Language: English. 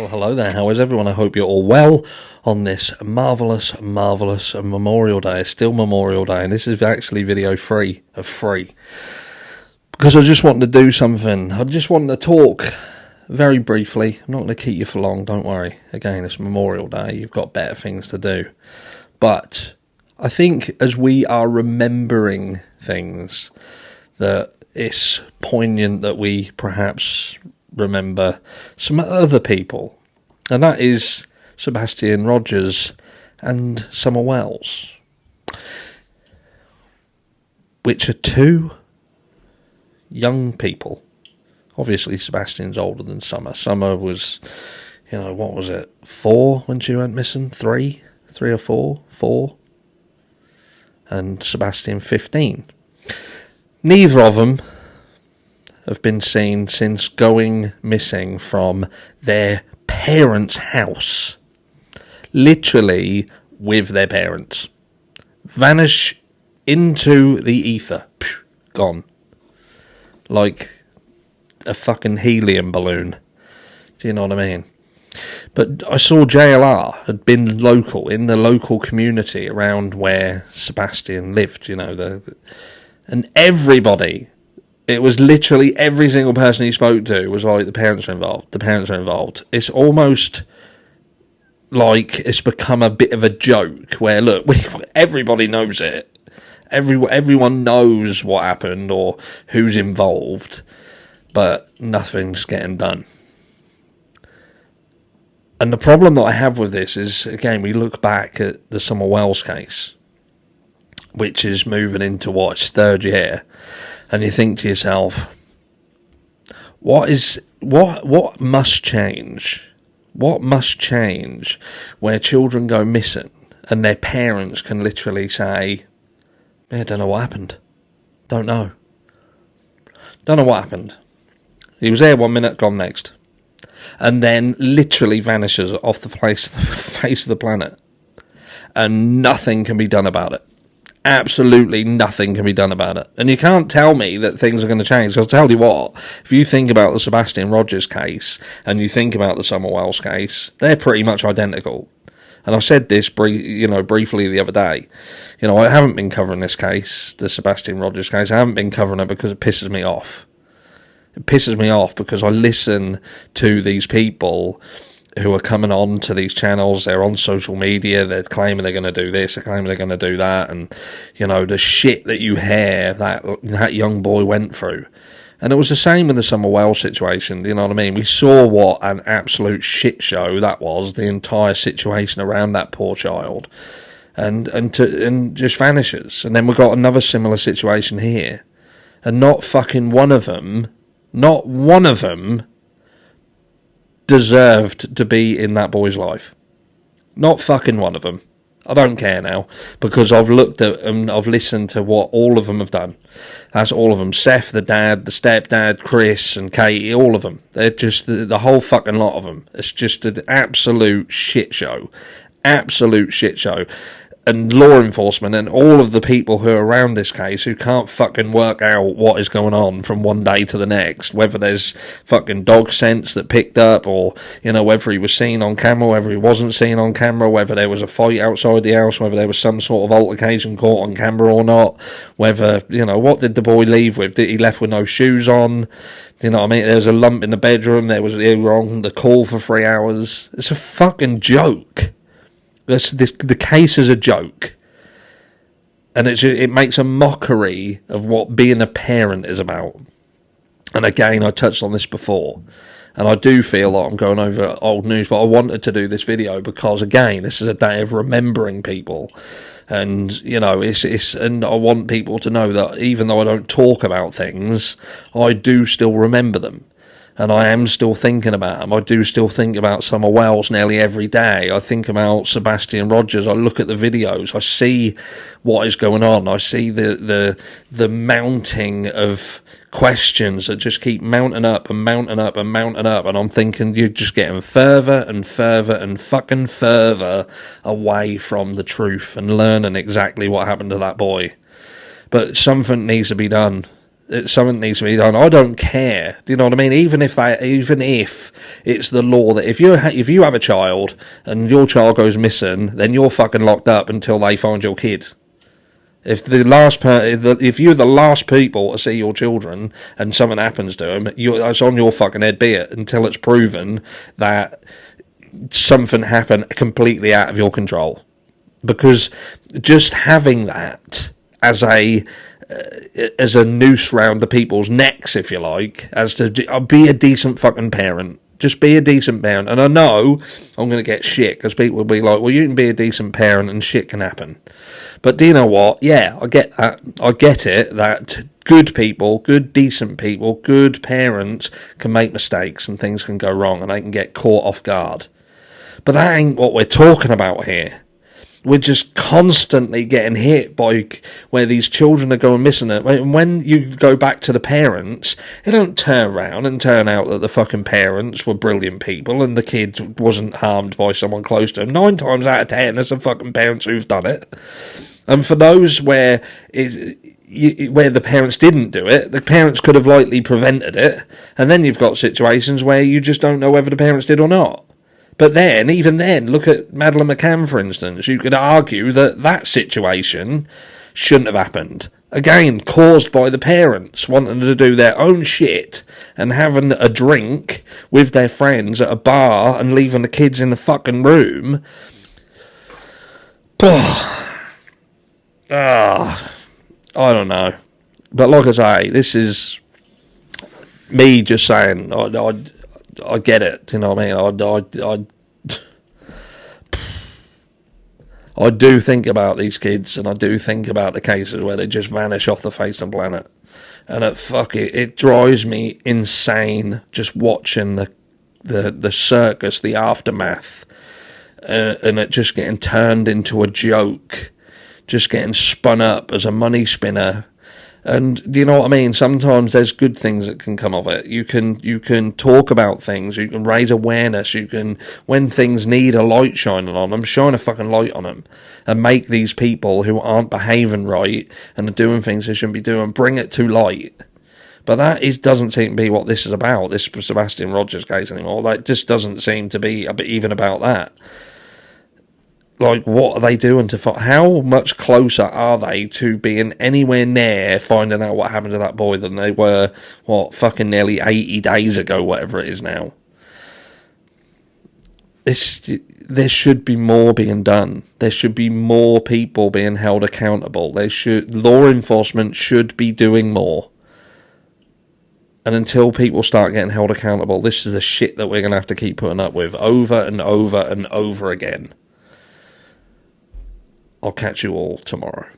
Well, hello there. How is everyone? I hope you're all well on this marvellous Memorial Day. It's still Memorial Day, and this is actually video 3 of 3. Because I just wanted to do something. I just wanted to talk very briefly. I'm not going to keep you for long, don't worry. Again, it's Memorial Day. You've got better things to do. But I think as we are remembering things, that it's poignant that we perhaps remember some other people, and that is Sebastian Rogers and Summer Wells, which are two young people. Obviously Sebastian's older than Summer. Summer was, what was it, 4 when she went missing? 3 or 4, and Sebastian 15. Neither of them have been seen since going missing from their parents' house. Literally with their parents. Vanish into the ether. Gone. Like a fucking helium balloon. Do you know what I mean? But I saw JLR had been local, in the local community around where Sebastian lived, and everybody, it was literally every single person he spoke to was like, the parents are involved. It's almost like it's become a bit of a joke where, look, everybody knows it. Everyone knows what happened or who's involved, but nothing's getting done. And the problem that I have with this is, again, we look back at the Summer Wells case, which is moving into its third year, and you think to yourself, what must change? What must change where children go missing and their parents can literally say, I don't know what happened. Don't know what happened. He was there 1 minute, gone next. And then literally vanishes off the face of the planet. And nothing can be done about it. Absolutely nothing can be done about it. And you can't tell me that things are going to change. I'll tell you what, if you think about the Sebastian Rogers case and you think about the Summer Wells case, they're pretty much identical. And I said this briefly the other day. I haven't been covering this case, the Sebastian Rogers case. I haven't been covering it because it pisses me off. It pisses me off because I listen to these people who are coming on to these channels. They're on social media. They're claiming they're going to do this. They're claiming they're going to do that. And, the shit that you hear that young boy went through. And it was the same with the Summer Wells situation. You know what I mean? We saw what an absolute shit show that was. The entire situation around that poor child. And just vanishes. And then we've got another similar situation here. And not one of them deserved to be in that boy's life. Not fucking one of them. I don't care now, because I've looked at and I've listened to what all of them have done. That's all of them. Seth, the dad, the stepdad, Chris and Katie, all of them. They're just the whole fucking lot of them. It's just an absolute shit show. Absolute shit show. And law enforcement and all of the people who are around this case who can't fucking work out what is going on from one day to the next, whether there's fucking dog scents that picked up, or, whether he was seen on camera, whether he wasn't seen on camera, whether there was a fight outside the house, whether there was some sort of altercation caught on camera or not, whether, what did the boy leave with? Did he left with no shoes on? You know what I mean? There was a lump in the bedroom, they were on the call for 3 hours. It's a fucking joke. The case is a joke, and it makes a mockery of what being a parent is about. And again, I touched on this before, and I do feel like I'm going over old news, but I wanted to do this video because, again, this is a day of remembering people, and and I want people to know that even though I don't talk about things, I do still remember them. And I am still thinking about them. I do still think about Summer Wells nearly every day. I think about Sebastian Rogers. I look at the videos. I see what is going on. I see the mounting of questions that just keep mounting up and mounting up and mounting up. And I'm thinking you're just getting further and further and fucking further away from the truth and learning exactly what happened to that boy. But something needs to be done. Something needs to be done. I don't care. Do you know what I mean? Even if it's the law that if you have a child and your child goes missing, then you're fucking locked up until they find your kid. If you're the last people to see your children and something happens to them, it's on your fucking head, be it, until it's proven that something happened completely out of your control. Because just having that as a noose round the people's necks, if you like, as to be a decent fucking parent. Just be a decent parent. And I know I'm going to get shit because people will be like, well, you can be a decent parent and shit can happen. But do you know what? Yeah, I get that. I get it that good people, good decent people, good parents can make mistakes and things can go wrong and they can get caught off guard. But that ain't what we're talking about here. We're just constantly getting hit by where these children are going missing. When you go back to the parents, they don't turn around and turn out that the fucking parents were brilliant people and the kid wasn't harmed by someone close to him. 9 times out of 10, there's some fucking parents who've done it. And for those where the parents didn't do it, the parents could have lightly prevented it. And then you've got situations where you just don't know whether the parents did or not. But then, even then, look at Madeleine McCann, for instance. You could argue that situation shouldn't have happened. Again, caused by the parents wanting to do their own shit and having a drink with their friends at a bar and leaving the kids in the fucking room. I don't know. But like I say, this is me just saying, I get it, you know what I mean? I do think about these kids, and I do think about the cases where they just vanish off the face of the planet. And it drives me insane just watching the circus, the aftermath, and it just getting turned into a joke, just getting spun up as a money spinner. And do you know what I mean? Sometimes there's good things that can come of it. You can talk about things. You can raise awareness. You can, when things need a light shining on them, shine a fucking light on them, and make these people who aren't behaving right and are doing things they shouldn't be doing, bring it to light. But that doesn't seem to be what this is about. This Sebastian Rogers case anymore. That just doesn't seem to be even about that. Like, what are they doing how much closer are they to being anywhere near finding out what happened to that boy than they were, fucking nearly 80 days ago, whatever it is now? There should be more being done. There should be more people being held accountable. Law enforcement should be doing more. And until people start getting held accountable, this is the shit that we're going to have to keep putting up with over and over and over again. I'll catch you all tomorrow.